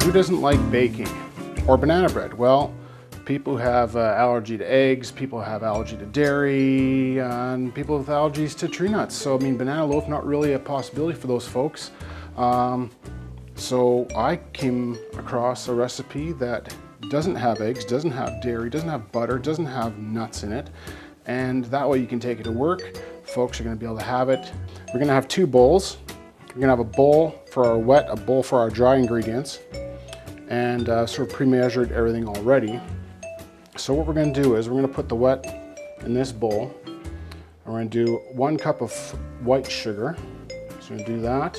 Who doesn't like baking or banana bread? Well, people who have allergy to eggs, people who have allergy to dairy, and people with allergies to tree nuts. So I mean, banana loaf, not really a possibility for those folks. So I came across a recipe that doesn't have eggs, doesn't have dairy, doesn't have butter, doesn't have nuts in it. And that way you can take it to work. Folks are gonna be able to have it. We're gonna have 2 bowls. We're gonna have a bowl for our wet, a bowl for our dry ingredients, and sort of pre-measured everything already. So what we're going to do is we're going to put the wet in this bowl. We're going to do 1 cup of white sugar. So we're going to do that.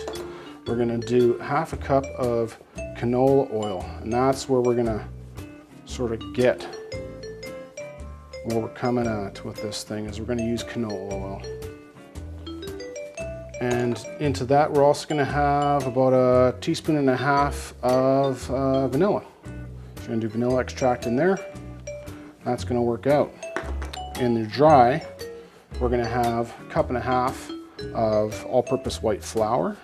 We're going to do half a cup of canola oil, and that's where we're going to sort of get where we're coming at with this thing, is we're going to use canola oil. And into that we're also going to have about 1.5 teaspoons of vanilla. So we're going to do vanilla extract in there. That's going to work out. In the dry, we're going to have 1.5 cups of all-purpose white flour,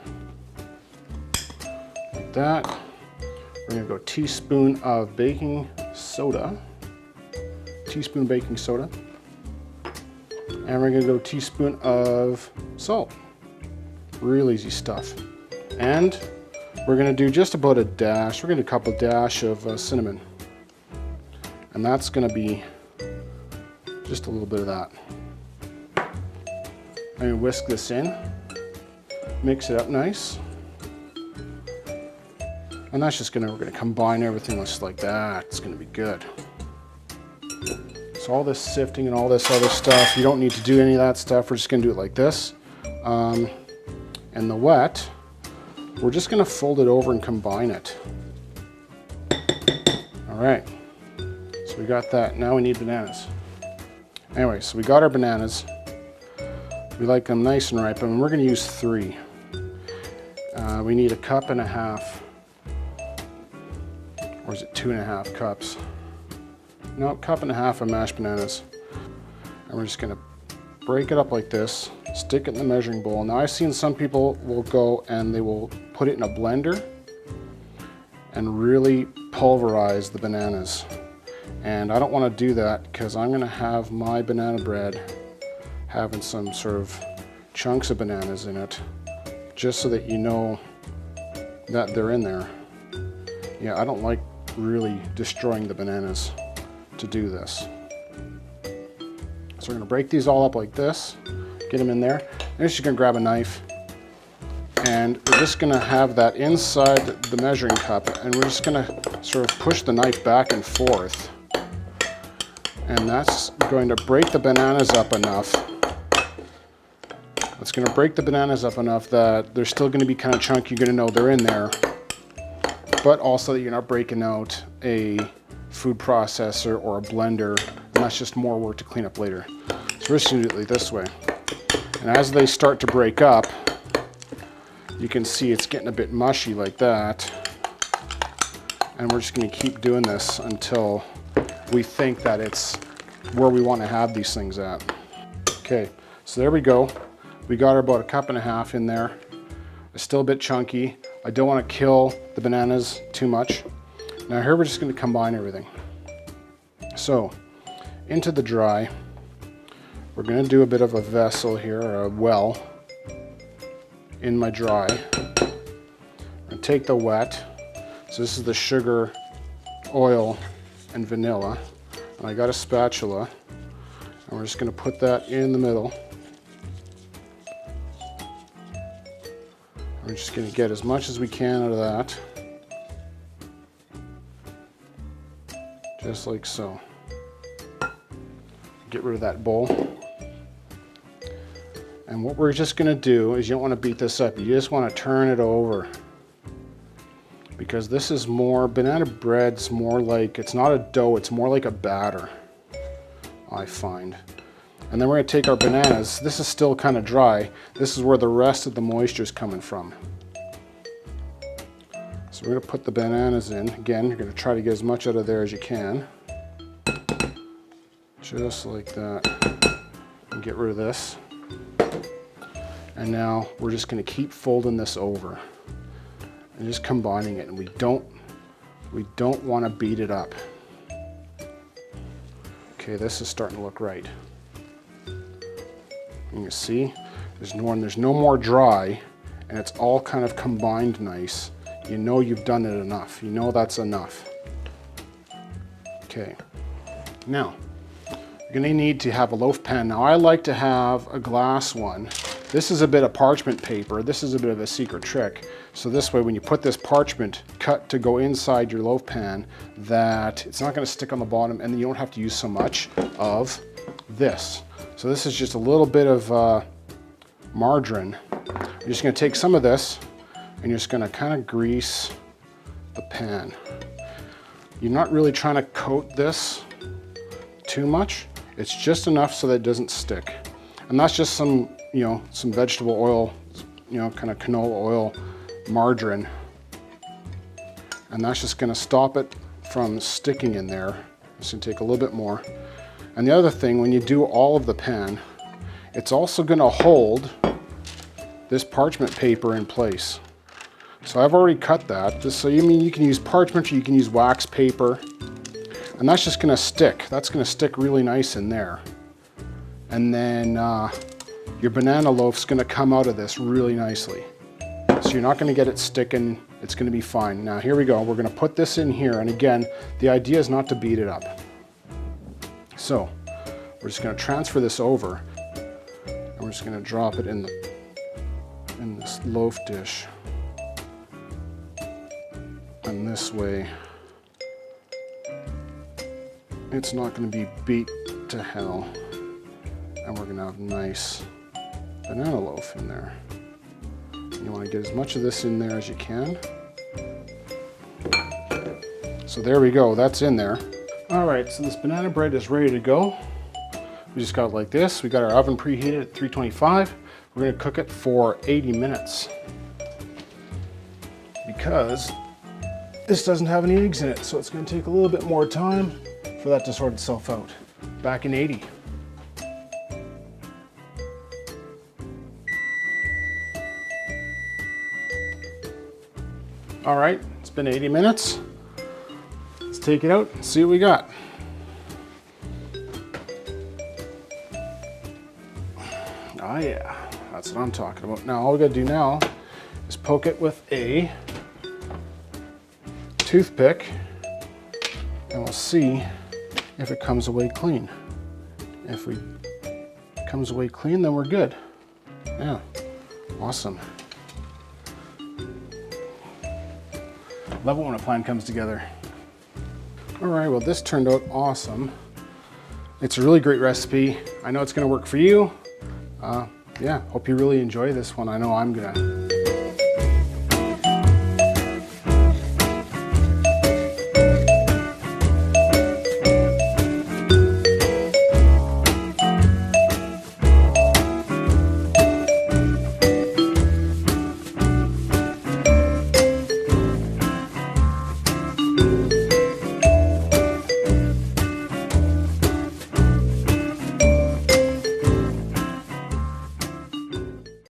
like that. We're going to go teaspoon of baking soda, teaspoon baking soda, and we're going to go teaspoon of salt. Real easy stuff. And we're going to do just about a dash. We're going to do a couple dash of cinnamon. And that's going to be just a little bit of that. I'm going to whisk this in, mix it up nice. And that's just we're going to combine everything just like that. It's going to be good. So all this sifting and all this other stuff, you don't need to do any of that stuff. We're just going to do it like this. And the wet, we're just going to fold it over and combine it. All right. So we got that. Now we need bananas. Anyway, so we got our bananas. We like them nice and ripe, and we're going to use 3. We need 1.5 cups, or is it 2.5 cups? No, 1.5 cups of mashed bananas. And we're just going to break it up like this, stick it in the measuring bowl. Now I've seen some people will go and they will put it in a blender and really pulverize the bananas. And I don't want to do that because I'm going to have my banana bread having some sort of chunks of bananas in it, just so that you know that they're in there. Yeah, I don't like really destroying the bananas to do this. So we're going to break these all up like this, get them in there. Then she's going to grab a knife, and we're just going to have that inside the measuring cup, and we're just going to sort of push the knife back and forth. And that's going to break the bananas up enough. It's going to break the bananas up enough that they're still going to be kind of chunky. You're going to know they're in there, but also that you're not breaking out a food processor or a blender, and that's just more work to clean up later. So we're just going to do it this way. And as they start to break up, you can see it's getting a bit mushy like that. And we're just going to keep doing this until we think that it's where we want to have these things at. Okay, so there we go. We got about 1.5 cups in there. It's still a bit chunky. I don't want to kill the bananas too much. Now here we're just going to combine everything. So into the dry, we're going to do a bit of a vessel here, or a well, in my dry. I'm going to take the wet. So this is the sugar, oil, and vanilla. And I got a spatula, and we're just going to put that in the middle. We're just going to get as much as we can out of that. Just like so. Get rid of that bowl. And what we're just going to do is, you don't want to beat this up, you just want to turn it over. Because this is more, banana bread's more like, it's not a dough, it's more like a batter, I find. And then we're going to take our bananas. This is still kind of dry. This is where the rest of the moisture is coming from. So we're going to put the bananas in. Again, you're going to try to get as much out of there as you can. Just like that. And get rid of this. And now we're just going to keep folding this over and just combining it. And we don't We don't want to beat it up. Okay, this is starting to look right. You can see there's no more dry, and it's all kind of combined nice. You know you've done it enough. You know that's enough. Okay, now you're gonna need to have a loaf pan. Now I like to have a glass one. This is a bit of parchment paper. This is a bit of a secret trick. So this way, when you put this parchment cut to go inside your loaf pan, that it's not gonna stick on the bottom, and you don't have to use so much of this. So this is just a little bit of margarine. You're just gonna take some of this, and you're just gonna kind of grease the pan. You're not really trying to coat this too much. It's just enough so that it doesn't stick. And that's just some, some vegetable oil, kind of canola oil, margarine. And that's just gonna stop it from sticking in there. It's gonna take a little bit more. And the other thing, when you do all of the pan, it's also gonna hold this parchment paper in place. So I've already cut that. So you can use parchment or you can use wax paper. And that's just gonna stick. That's gonna stick really nice in there. And then your banana loaf's gonna come out of this really nicely. So you're not gonna get it sticking. It's gonna be fine. Now here we go. We're gonna put this in here. And again, the idea is not to beat it up. So we're just gonna transfer this over. And we're just gonna drop it in this loaf dish. And this way, it's not going to be beat to hell. And we're going to have nice banana loaf in there. You want to get as much of this in there as you can. So there we go, that's in there. All right, so this banana bread is ready to go. We just got it like this. We got our oven preheated at 325. We're going to cook it for 80 minutes. Because this doesn't have any eggs in it, so it's going to take a little bit more time for that to sort itself out. Back in 80. All right, it's been 80 minutes. Let's take it out and see what we got. Oh yeah, that's what I'm talking about. Now all we gotta do now is poke it with a toothpick, and we'll see if it comes away clean. If it comes away clean, then we're good. Yeah, awesome. Love it when a plan comes together. All right, well this turned out awesome. It's a really great recipe. I know it's gonna work for you. Yeah, hope you really enjoy this one. I know I'm gonna.